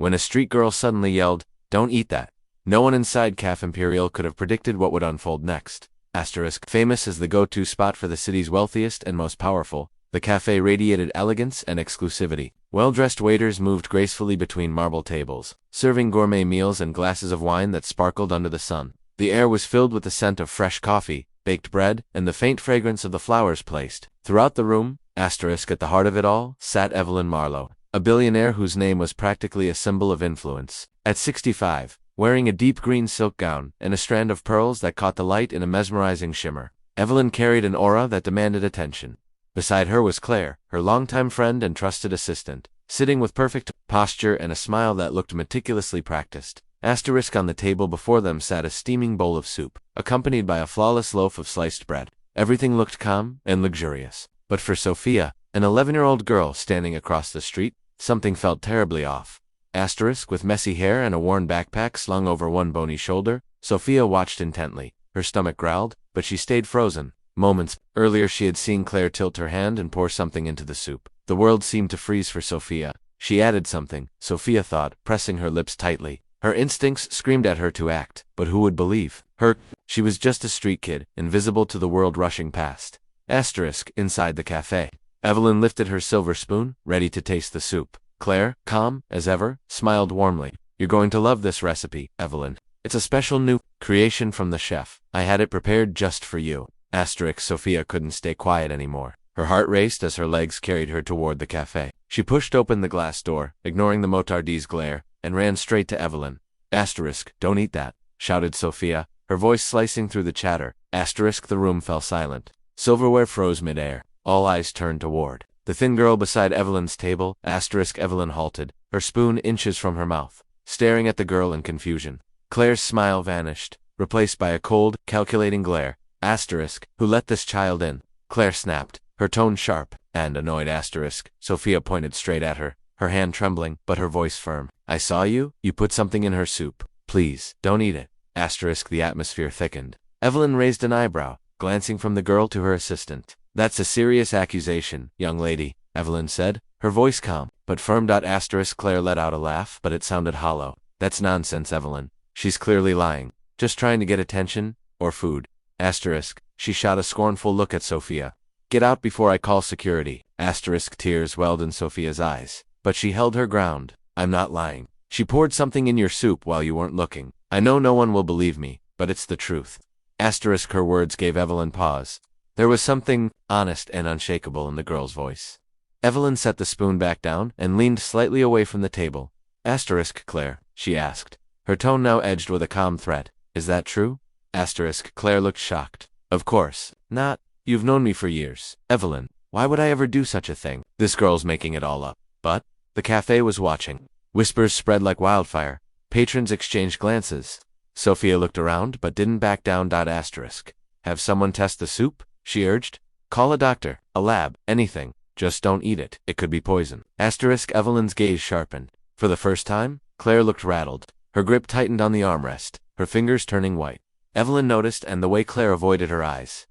when a street girl suddenly yelled, "Don't eat that." No one inside Caf Imperial could have predicted what would unfold next. Famous as the go-to spot for the city's wealthiest and most powerful, the cafe radiated elegance and exclusivity. Well-dressed waiters moved gracefully between marble tables, serving gourmet meals and glasses of wine that sparkled under the sun. The air was filled with the scent of fresh coffee, baked bread, and the faint fragrance of the flowers placed throughout the room. At the heart of it all sat Evelyn Marlowe, a billionaire whose name was practically a symbol of influence. At 65, wearing a deep green silk gown and a strand of pearls that caught the light in a mesmerizing shimmer, Evelyn carried an aura that demanded attention. Beside her was Claire, her longtime friend and trusted assistant, sitting with perfect posture and a smile that looked meticulously practiced. On the table before them sat a steaming bowl of soup, accompanied by a flawless loaf of sliced bread. Everything looked calm and luxurious. But for Sophia, an 11-year-old girl standing across the street, something felt terribly off. With messy hair and a worn backpack slung over one bony shoulder, Sophia watched intently. Her stomach growled, but she stayed frozen. Moments earlier she had seen Claire tilt her hand and pour something into the soup. The world seemed to freeze for Sophia. She added something, Sophia thought, pressing her lips tightly. Her instincts screamed at her to act, but who would believe her? She was just a street kid, invisible to the world rushing past. Inside the cafe. Evelyn lifted her silver spoon, ready to taste the soup. Claire, calm as ever, smiled warmly. "You're going to love this recipe, Evelyn. It's a special new creation from the chef. I had it prepared just for you." Sophia couldn't stay quiet anymore. Her heart raced as her legs carried her toward the cafe. She pushed open the glass door, ignoring the motardi's glare, and ran straight to Evelyn. "Don't eat that," shouted Sophia, her voice slicing through the chatter. The room fell silent. Silverware froze midair. All eyes turned toward the thin girl beside Evelyn's table. Evelyn halted, her spoon inches from her mouth, staring at the girl in confusion. Claire's smile vanished, replaced by a cold, calculating glare. "Who let this child in?" Claire snapped, her tone sharp and annoyed. Sophia pointed straight at her, her hand trembling, but her voice firm. "I saw you. You put something in her soup. Please, don't eat it." The atmosphere thickened. Evelyn raised an eyebrow, glancing from the girl to her assistant. "That's a serious accusation, young lady," Evelyn said, her voice calm, but firm. Claire let out a laugh, but it sounded hollow. "That's nonsense, Evelyn. She's clearly lying. Just trying to get attention, or food." She shot a scornful look at Sophia. "Get out before I call security." Tears welled in Sophia's eyes, but she held her ground. "I'm not lying. She poured something in your soup while you weren't looking. I know no one will believe me, but it's the truth." Her words gave Evelyn pause. There was something honest and unshakable in the girl's voice. Evelyn set the spoon back down and leaned slightly away from the table. "Claire," she asked, her tone now edged with a calm threat. "Is that true?" Claire looked shocked. "Of course not. You've known me for years. Evelyn, why would I ever do such a thing? This girl's making it all up." But the cafe was watching. Whispers spread like wildfire. Patrons exchanged glances. Sophia looked around but didn't back down. "Have someone test the soup?" she urged. "Call a doctor, a lab, anything. Just don't eat it. It could be poison." Evelyn's gaze sharpened. For the first time, Claire looked rattled. Her grip tightened on the armrest, her fingers turning white. Evelyn noticed, and the way Claire avoided her eyes.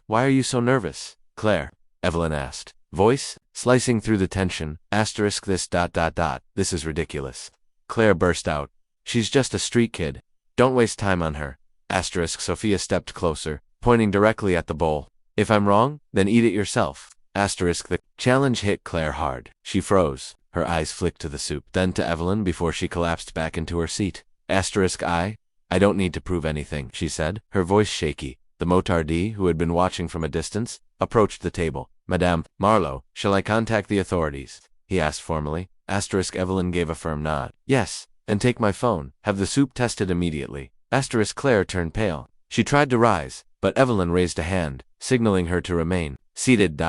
"Why are you so nervous, Claire?" Evelyn asked, voice slicing through the tension. This is ridiculous." Claire burst out. "She's just a street kid. Don't waste time on her." Sophia stepped closer, pointing directly at the bowl. "If I'm wrong, then eat it yourself." The challenge hit Claire hard. She froze, her eyes flicked to the soup, then to Evelyn before she collapsed back into her seat. I don't need to prove anything," she said, her voice shaky. The motardi, who had been watching from a distance, approached the table. "Madame Marlowe, shall I contact the authorities?" he asked formally. Evelyn gave a firm nod. "Yes, and take my phone. Have the soup tested immediately." Claire turned pale. She tried to rise, but Evelyn raised a hand, signaling her to remain seated.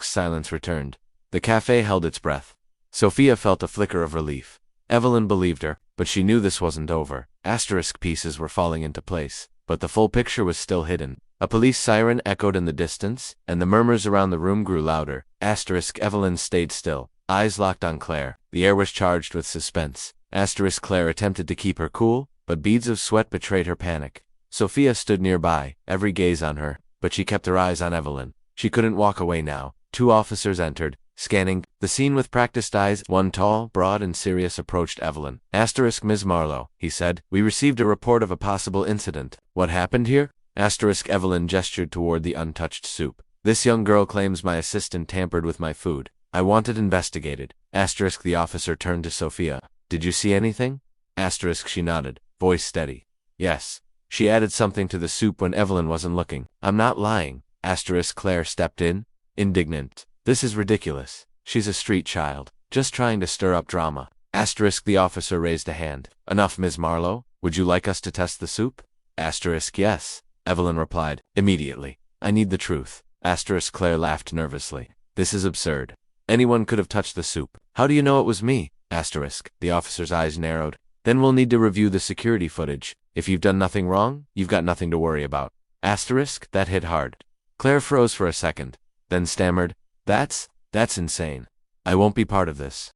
Silence returned. The cafe held its breath. Sophia felt a flicker of relief. Evelyn believed her, but she knew this wasn't over. Pieces were falling into place, but the full picture was still hidden. A police siren echoed in the distance, and the murmurs around the room grew louder. Evelyn stayed still, eyes locked on Claire. The air was charged with suspense. Claire attempted to keep her cool, but beads of sweat betrayed her panic. Sophia stood nearby, every gaze on her, but she kept her eyes on Evelyn. She couldn't walk away now. 2 officers entered, Scanning the scene with practiced eyes, one tall, broad, and serious approached Evelyn. Asterisk Ms. Marlowe, he said. We received a report of a possible incident. What happened here? Asterisk Evelyn gestured toward the untouched soup. This young girl claims my assistant tampered with my food. I want it investigated. Asterisk the officer turned to Sophia. Did you see anything? Asterisk she nodded, voice steady. Yes. She added something to the soup when Evelyn wasn't looking. I'm not lying. Asterisk Claire stepped in, indignant. This is ridiculous. She's a street child, just trying to stir up drama. Asterisk the officer raised a hand. Enough, Ms. Marlowe. Would you like us to test the soup? Asterisk yes. Evelyn replied, immediately. I need the truth. Asterisk Claire laughed nervously. This is absurd. Anyone could have touched the soup. How do you know it was me? Asterisk. The officer's eyes narrowed. Then we'll need to review the security footage. If you've done nothing wrong, you've got nothing to worry about. Asterisk, that hit hard. Claire froze for a second, then stammered, That's insane. I won't be part of this.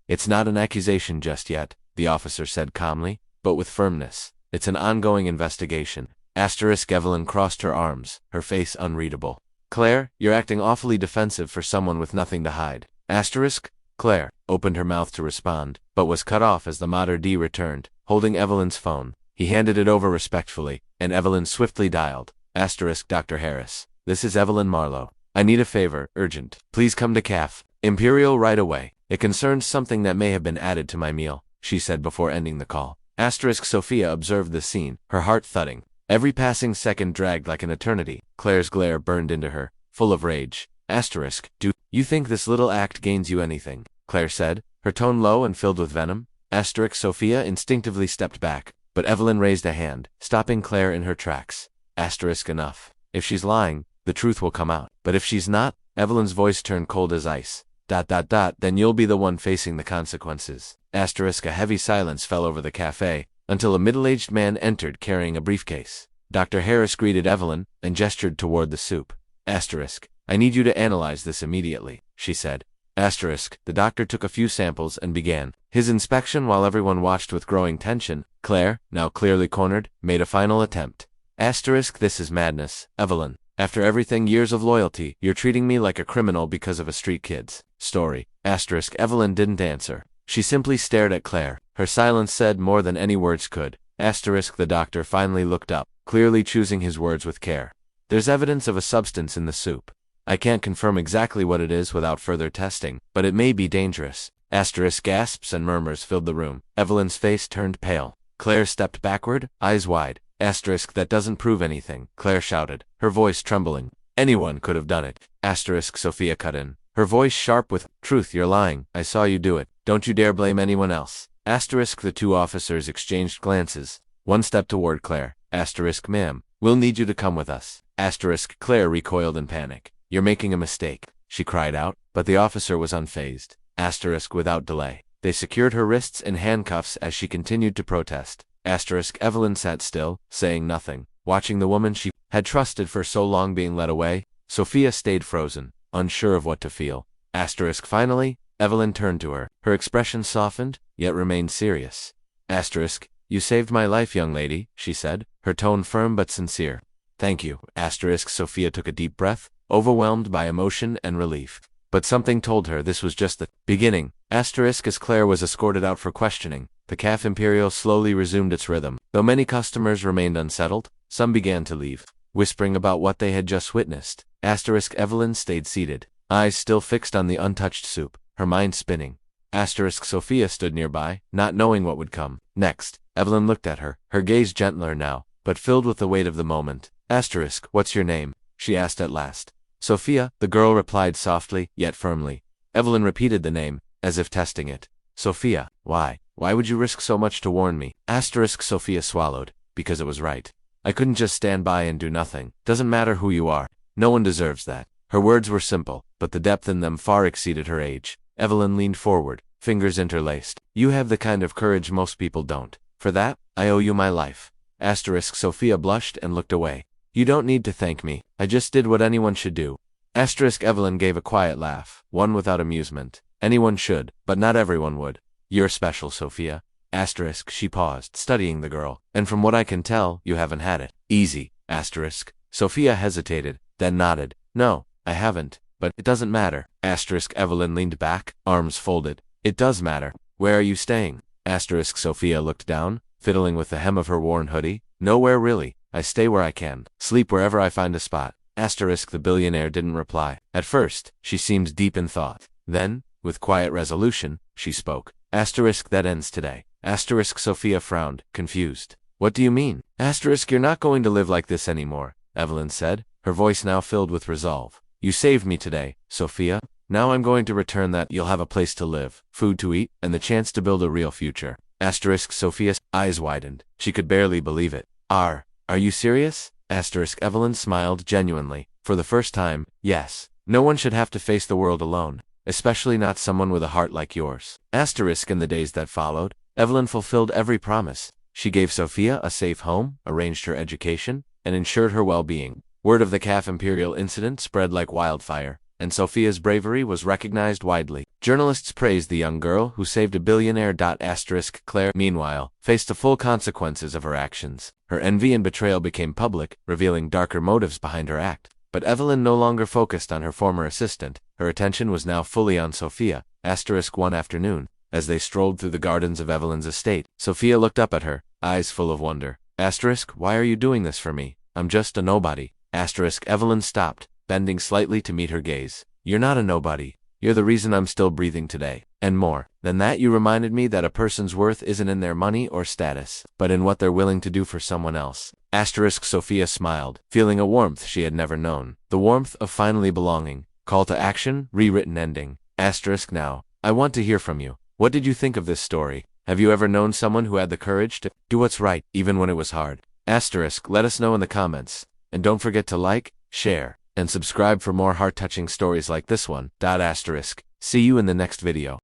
It's not an accusation just yet, the officer said calmly, but with firmness. It's an ongoing investigation. Asterisk Evelyn crossed her arms, her face unreadable. Claire, you're acting awfully defensive for someone with nothing to hide. Asterisk, Claire opened her mouth to respond, but was cut off as the Mater D returned, holding Evelyn's phone. He handed it over respectfully, and Evelyn swiftly dialed. Asterisk Dr. Harris. This is Evelyn Marlowe. I need a favor, urgent. Please come to CAF Imperial right away. It concerns something that may have been added to my meal, she said before ending the call. Asterisk Sophia observed the scene, her heart thudding. Every passing second dragged like an eternity. Claire's glare burned into her, full of rage. Asterisk, do you think this little act gains you anything? Claire said, her tone low and filled with venom. Asterisk Sophia instinctively stepped back, but Evelyn raised a hand, stopping Claire in her tracks. Asterisk enough. If she's lying, the truth will come out. But if she's not, Evelyn's voice turned cold as ice. Then you'll be the one facing the consequences. Asterisk a heavy silence fell over the cafe, until a middle-aged man entered carrying a briefcase. Dr. Harris greeted Evelyn, and gestured toward the soup. Asterisk, I need you to analyze this immediately, she said. Asterisk, the doctor took a few samples and began his inspection while everyone watched with growing tension. Claire, now clearly cornered, made a final attempt. Asterisk, this is madness, Evelyn. After everything, years of loyalty, you're treating me like a criminal because of a street kid's story. Asterisk, Evelyn didn't answer. She simply stared at Claire. Her silence said more than any words could. Asterisk, the doctor finally looked up, clearly choosing his words with care. There's evidence of a substance in the soup. I can't confirm exactly what it is without further testing, but it may be dangerous. Asterisk gasps and murmurs filled the room. Evelyn's face turned pale. Claire stepped backward, eyes wide. Asterisk, that doesn't prove anything, Claire shouted, her voice trembling. Anyone could have done it. Asterisk Sophia cut in, her voice sharp with, Truth, you're lying. I saw you do it. Don't you dare blame anyone else. Asterisk the two officers exchanged glances. One stepped toward Claire. Asterisk ma'am, we'll need you to come with us. Asterisk Claire recoiled in panic. You're making a mistake, she cried out, but the officer was unfazed. Asterisk without delay. They secured her wrists in handcuffs as she continued to protest. Asterisk Evelyn sat still, saying nothing, watching the woman she had trusted for so long being led away. Sophia stayed frozen, unsure of what to feel. Asterisk finally, Evelyn turned to her. Her expression softened, yet remained serious. Asterisk, you saved my life, young lady, she said, her tone firm but sincere. Thank you. Asterisk Sophia took a deep breath, overwhelmed by emotion and relief. But something told her this was just the beginning. Asterisk as Claire was escorted out for questioning, the CAF Imperial slowly resumed its rhythm. Though many customers remained unsettled, some began to leave, whispering about what they had just witnessed. Asterisk Evelyn stayed seated, eyes still fixed on the untouched soup, her mind spinning. Asterisk Sophia stood nearby, not knowing what would come next. Evelyn looked at her, her gaze gentler now, but filled with the weight of the moment. Asterisk, what's your name? She asked at last. Sophia, the girl replied softly, yet firmly. Evelyn repeated the name, as if testing it. Sophia, why? Why would you risk so much to warn me? Asterisk Sophia swallowed, because it was right. I couldn't just stand by and do nothing. Doesn't matter who you are. No one deserves that. Her words were simple, but the depth in them far exceeded her age. Evelyn leaned forward, fingers interlaced. You have the kind of courage most people don't. For that, I owe you my life. Asterisk Sophia blushed and looked away. You don't need to thank me. I just did what anyone should do. Asterisk Evelyn gave a quiet laugh, one without amusement. Anyone should, but not everyone would. You're special, Sophia. Asterisk she paused, studying the girl. And from what I can tell, you haven't had it easy. Asterisk. Sophia hesitated, then nodded. No, I haven't, But it doesn't matter. Evelyn leaned back, arms folded. It does matter. Where are you staying? Sophia looked down, fiddling with the hem of her worn hoodie. Nowhere really. I stay where I can. Sleep wherever I find a spot. The billionaire didn't reply. At first, she seemed deep in thought. Then, with quiet resolution, she spoke. That ends today. Sophia frowned, confused. What do you mean? You're not going to live like this anymore, Evelyn said, her voice now filled with resolve. You saved me today, Sophia. Now I'm going to return that. You'll have a place to live, food to eat, and the chance to build a real future. Sophia's eyes widened. She could barely believe it. Are you serious? Evelyn smiled genuinely. For the first time, yes. No one should have to face the world alone, especially not someone with a heart like yours. In the days that followed, Evelyn fulfilled every promise. She gave Sophia a safe home, arranged her education, and ensured her well-being. Word of the Calf Imperial incident spread like wildfire, and Sophia's bravery was recognized widely. Journalists praised the young girl who saved a billionaire. Claire, meanwhile, faced the full consequences of her actions. Her envy and betrayal became public, revealing darker motives behind her act. But Evelyn no longer focused on her former assistant. Her attention was now fully on Sophia. One afternoon, as they strolled through the gardens of Evelyn's estate, Sophia looked up at her, eyes full of wonder. Why are you doing this for me? I'm just a nobody. Evelyn stopped, bending slightly to meet her gaze. You're not a nobody. You're the reason I'm still breathing today. And more than that, you reminded me that a person's worth isn't in their money or status, but in what they're willing to do for someone else. Sophia smiled, feeling a warmth she had never known. The warmth of finally belonging. Call to action, rewritten ending. Now, I want to hear from you. What did you think of this story? Have you ever known someone who had the courage to do what's right, even when it was hard? Let us know in the comments. And don't forget to like, share, and subscribe for more heart-touching stories like this one. See you in the next video.